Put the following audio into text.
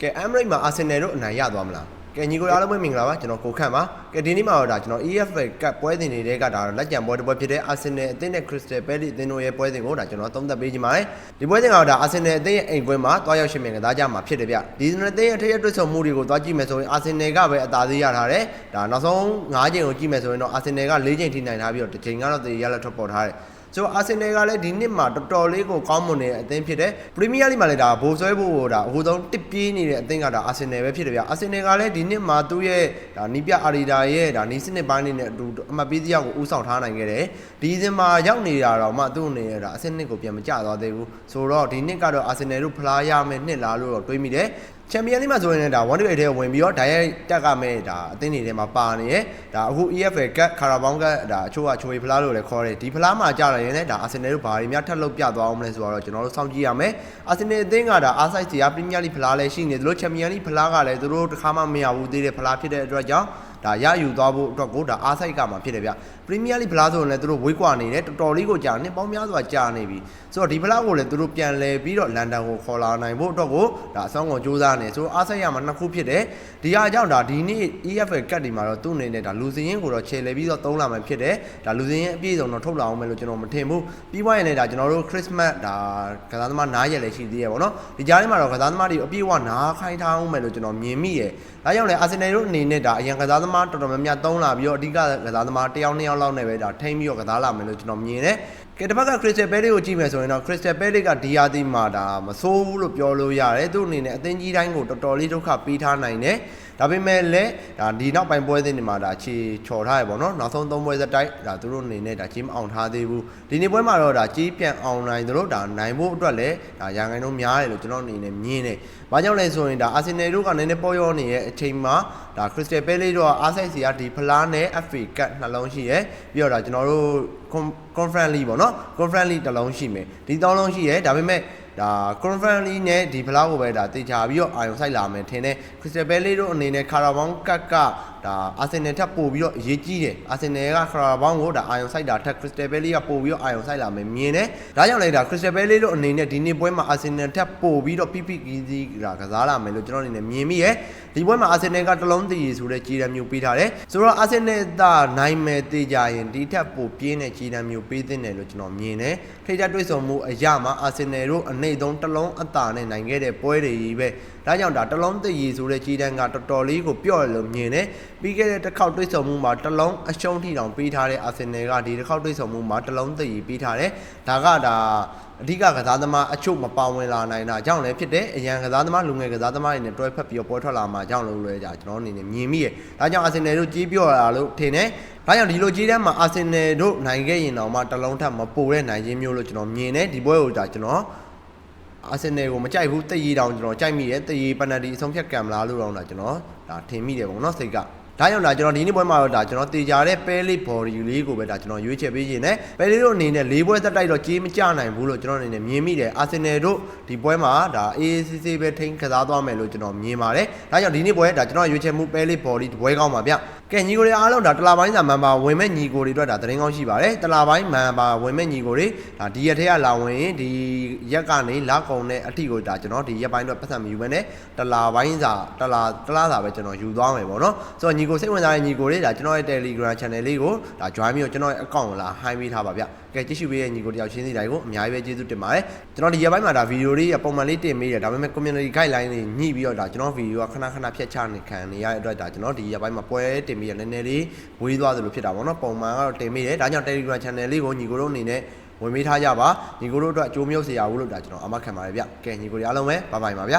ကဲ Emirates မှာ Arsenal တို့အနိုင်ရသွားမလားကဲညီကိုအားလုံးပဲမင်္ဂလာပါကျွန်တော်ကိုခန့်ပါကဲဒီနေ့မှာတော့ဒါကျွန်တော် EFL ကပ်ပွဲစဉ်တွေကဒါလက်ကျန်ပွဲတစ်ပွဲဖြစ်တဲ့ Arsenal အသင်းနဲ့ Crystal Palace အသင်းတို့ရဲ့ပွဲစဉ်ကိုဒါကျွန်တော်သုံးသပ်ပေးကြပါမယ်ဒီပွဲစဉ်ကတော့ဒါ Arsenal အသင်းရဲ့အိမ်ပွဲမှာတွားရောက်ရှင်မြင်ကစားကြမှာဖြစ်တယ်ဗျဒီနေ့အသင်းရဲ့ထရက်တွေ့ဆုံမှုတွေကိုတွားကြည့်မယ်ဆိုရင် Arsenal ကပဲအသာစီးရထားတယ်ဒါနောက်ဆုံး9ချိန်ကိုကြည့်မယ်ဆိုရင်တော့ Arsenal က4ချိန်ထိနိုင်ထားပြီးတော့တစ်ချိန်ကတော့တေရလက်ထွက်ပေါ်ထားတယ်ဆိုတော့ Arsenal ကလည်းဒီနှစ်မှာတော်တော်လေးကိုကောင်းမွန်နေတဲ့အသင်းဖြစ်တယ် Premier League မှာလည်းဒါဘိုးဆွဲဖို့ဒါအဟိုဆုံးတစ်ပြေးနေတဲ့အသင်းကဒါ Arsenal ပဲဖြစ်တယ်ဗျ Arsenal ကလည်းဒီနှစ်မှာသူ့ရဲ့ဒါနီးပြအာရီဒါရဲ့ဒါနီးစနစ်ပိုင်းနေနဲ့အတူအမှတ်ပေးစရာကိုဦးဆောင်ထားနိုင်ခဲ့တယ်ဒီစင်မှာရောက်နေတာတော့မှသူ့အနေနဲ့ဒါအဆင့်နှစ်ကိုပြန်မကျသွားသေးဘူးဆိုတော့ဒီနှစ်ကတော့ Arsenal တို့ဖလားရမယ်နှစ်လားလို့တော့တွေးမိတယ်ချန်ပီယံလိမှာဆိုရင်ဒါ1-2ထဲဝင်ပြီးတော့ဒါရိုက်တက်ကမဲ့ဒါအသင်းတွေထဲမှာပါနေရဒါအခု EFL ကခါရာဘောင်းကဒါအချို့ကချိုးဖလားလို့လည်းခေါ်တယ်ဒီဖလားမှာကြာလာရင်လည်းဒါ Arsenal တို့ဘာတွေများထပ်လုပ်ပြသွားအောင်မလဲဆိုတော့ကျွန်တော်တို့စောင့်ကြည့်ရမယ် Arsenal အသင်းကဒါအားစိုက်စီယာ Premier League ဖလားလည်းရှိနေတယ်လို့ချန်ပီယံလိဖလားကလည်းသူတို့တစ်ခါမှမရဘူးသေးတဲ့ဖလားဖြစ်တဲ့အတွက်ကြောင့်ဒါရယူသွားဖို့အတွက်ကိုဒါအားစိုက်ကမှာဖြစ်တယ်ဗျ Premier League ဖလားဆိုရင်လည်းသူတို့ဝေးကွာနေတယ်တော်တော်လေးကိုကြာနှစ်ပေါင်းများစွာကြာနေပြီဆိုတော့ဒီဖလားကိုလည်းသူတို့ပြန်လဲပြီးတော့လန်ဒန်ကိုခေါ်လာနိုင်ဖို့အတွက်ကိုဒါအဆောင်ကုန်စူးစမ်းနေဆိုတော့အားစိုက်ရမှာနှစ်ခုဖြစ်တယ်ဒီအားကြောင့်ဒါဒီနေ့ EFL ကတ်ဒီမှာတော့သူ့အနေနဲ့ဒါလူစင်းရင်ကိုတော့ခြေလဲပြီးတော့သုံးလာမှဖြစ်တယ်ဒါလူစင်းရင်အပြည့်စုံတော့ထုတ်လာအောင်မယ်လို့ကျွန်တော်မထင်ဘူးပြီးွားရင်လည်းဒါကျွန်တော်တို့ Christmas ဒါကစားသမားနားရက်လည်းရှိသေးရပေါ့နော်ဒီကြားထဲမှာတော့ကစားသမားတွေအပြည့်အဝနားခိုင်းထားအောင်မယ်လို့ကျွန်တော်မြင်မိတယ်ဒါကြောင့်လည်း Arsenal တို့အနေနဲ့ဒါအရင်ကစားသမားတော်တော်များများသုံးလာပြီးတော့အဓိကကစားသမားတစ်ယောက်နှစ်ယောက်လောက်နဲ့ပဲဒါထိမ့်ပြီးတော့ကစားလာမယ်လို့ကျွန်တော်မြင်တယ်ကဲတစ်ဖက်က Crystal Palace ကိုကြည့်မယ်ဆိုရင်တော့ Crystal Palace ကဒီယာတီမှာဒါမဆိုးဘူးလို့ပြောလို့ရတယ်သူ့အနေနဲ့အသင်းကြီးတိုင်းကိုတော်တော်လေးဒုက္ခပေးထားနိုင်တယ်ဒါပေမဲ့လည်းဒါဒီနောက်ပိုင်းပွဲစဉ်တွေမှာဒါခြေချော်ထားရပေါ့နော်နောက်ဆုံး3ပွဲစတိုက်ဒါသူတို့အနေနဲ့ဒါကြီးမအောင်ထားသေးဘူးဒီနေ့ပွဲမှာတော့ဒါကြီးပြန်အောင်နိုင်သလိုဒါနိုင်ဖို့အတွက်လည်းဒါရန်ကုန်တို့များတယ်လို့ကျွန်တော်အနေနဲ့မြင်တယ်။ဘာကြောင့်လဲဆိုရင်ဒါ Arsenal တို့ကနည်းနည်းပေါ်ရောနေရဲ့အချိန်မှာဒါ Crystal Palace တို့ကအားစိုက်စီကဒီဖလားနဲ့ FA Cup နှလုံးရှိရဲပြီးတော့ဒါကျွန်တော်တို့ Conference League ပေါ့နော် Conference League တစ်လုံးရှိမယ်ဒီ3လုံးရှိရဲဒါပေမဲ့ဒါ Conference League နဲ့ဒီဖလားကိုပဲဒါတေချာပြီးတော့အာရုံစိုက်လာမယ်ထင်တယ် Crystal Palace တို့အနေနဲ့ Carabao Cup ကဒါ Arsenal ထပ်ပို့ပြီးတော့အရေးကြီးတယ် Arsenal က Carabao ကိုဒါအာရုံစိုက်တာထက် Crystal Palace ကပို့ပြီးတော့အာရုံစိုက်လာမယ်မြင်တယ်ဒါကြောင့်လည်းဒါ Crystal Palace တို့အနေနဲ့ဒီနေ့ပွဲမှာ Arsenal ထပ်ပို့ပြီးတော့ PPKZ ဒါကစားလာမယ်လို့ကျွန်တော်အနေနဲ့မြင်မိရဲ့ဒီပွဲမှာ Arsenal ကတလုံးတည်ရည်ဆိုတဲ့ကြီးတန်းမျိုးပေးထားတယ်ဆိုတော့ Arsenal သာနိုင်မယ်တေးကြရင်ဒီထက်ပိုပြင်းတဲ့ကြီးတန်းမျိုးပေးသင့်တယ်လို့ကျွန်တော်မြင်တယ်ထိပ်ထပ်တွေ့ဆုံမှုအရမှာ Arsenal တို့အနေသုံးတလုံးအသာနဲ့နိုင်ခဲ့တဲ့ပွဲတွေကြီးပဲဒါကြောင့်ဒါတလုံးတည်ရည်ဆိုတဲ့ကြီးတန်းကတော်တော်လေးကိုပြော့တယ်လို့မြင်တယ်ပြီးခဲ့တဲ့တစ်ခေါက်တွေ့ဆုံမှုမှာတလုံးအရှုံးထိတောင်ပေးထားတဲ့ Arsenal ကဒီတစ်ခေါက်တွေ့ဆုံမှုမှာတလုံးတည်ရည်ပေးထားတယ်ဒါကဒါအဓိကကစားသမားအချို့မပါဝင်လာနိုင်တာကြောင့်လည်းဖြစ်တယ်အရန်ကစားသမားလူငယ်ကစားသမားတွေနဲ့တွဲဖက်ပြီးတော့ပွဲထွက်လာမှာကြောင့်လို့လည်းကျွန်တော်အနေနဲ့မြင်မိရဲ့ဒါကြောင့် Arsenal တို့ကြီးပြော့လာလို့ထင်တယ်ဒါကြောင့်ဒီလိုကြီးတန်းမှာ Arsenal တို့နိုင်ခဲ့ရင်တော့မှတလုံးထပ်မပိုတဲ့နိုင်ခြင်းမျိုးလို့ကျွန်တော်မြင်တယ်ဒီပွဲကိုဒါကျွန်တော်Arsenal ကိုမကြိုက်ဘူးတည်ရည်တောင်ကျွန်တော်ကြိုက်မိတယ်တည်ရည်ပနတီအဆုံးဖြတ်ကံမလားလို့တော့ကျွန်တော်ဒါထင်မိတယ်ပေါ့နော်စိတ်ကဒါကြောင့်ဒါကျွန်တော်ဒီနေ့ပွဲမှာတော့ဒါကျွန်တော်တေချာတဲ့ Palace body လေးကိုပဲဒါကျွန်တော်ရွေးချယ်ပေးခြင်းနဲ့ Palace တို့အနေနဲ့၄ပွဲသက်တိုက်တော့ကြေးမကျနိုင်ဘူးလို့ကျွန်တော်အနေနဲ့မြင်မိတယ် Arsenal တို့ဒီပွဲမှာဒါ AACC ပဲထိန်းကစားသွားမယ်လို့ကျွန်တော်မြင်ပါတယ်ဒါကြောင့်ဒီနေ့ပွဲဒါကျွန်တော်ရွေးချယ်မှု Palace body ပွဲကောင်းပါဗျကဲညီကိုတွေအားလုံးဒါတလာပိုင်းစာမန်ပါဝင်မဲ့ညီကိုတွေအတွက်ဒါသတင်းကောင်းရှိပါတယ်တလာပိုင်းမန်ပါဝင်မဲ့ညီကိုတွေဒါဒီရက်ထဲကလာဝင်ရင်ဒီရက်ကနေလာကုန်တဲ့အထိကိုဒါကျွန်တော်ဒီရက်ပိုင်းတော့ပတ်သက်မယူဘဲနဲ့တလာပိုင်းစာတလားစာပဲကျွန်တော်ယူသွားမယ်ပေါ့နော်ဆိုတော့ညီကိုစိတ်ဝင်စားတဲ့ညီကိုတွေဒါကျွန်တော်ရဲ့ Telegram Channel လေးကိုဒါ join ပြီးတော့ကျွန်တော်ရဲ့ account ကိုလာ high ပေးထားပါဗျကဲကြည့်ရှုပေးတဲ့ညီကိုတယောက်ချင်းစီတိုင်းကိုအများကြီးပဲကျေးဇူးတင်ပါတယ်ကျွန်တော်ဒီရက်ပိုင်းမှာဒါဗီဒီယိုလေးပုံမှန်လေးတင်ပေးတယ်ဒါပေမဲ့ community guideline တွေညှိပြီးတော့ဒါကျွန်တော်ဗီဒီယိုကခဏဖြတ်ချနေခံနေရတဲ့အတွက်ဒါကျွန်တော်ဒီရက်ပိုင်းမှာပွဲတင်ပြီးရနည်းနည်းလေးဝေးသွားသလိုဖြစ်တာပေါ့နော်ပုံမှန်ကတော့တင်ပေးတယ်ဒါကြောင့် Telegram Channel လေးကိုညီကိုတို့အနေနဲ့ဝင်ပေးထားကြပါညီကိုတို့အတွက်အကျိုးမျိုးစရာဘူးလို့ဒါကျွန်တော်အမှတ်ခံပါတယ်ဗျကဲညီကိုတွေအားလုံးပဲဘိုင်ဘိုင်ပါဗျ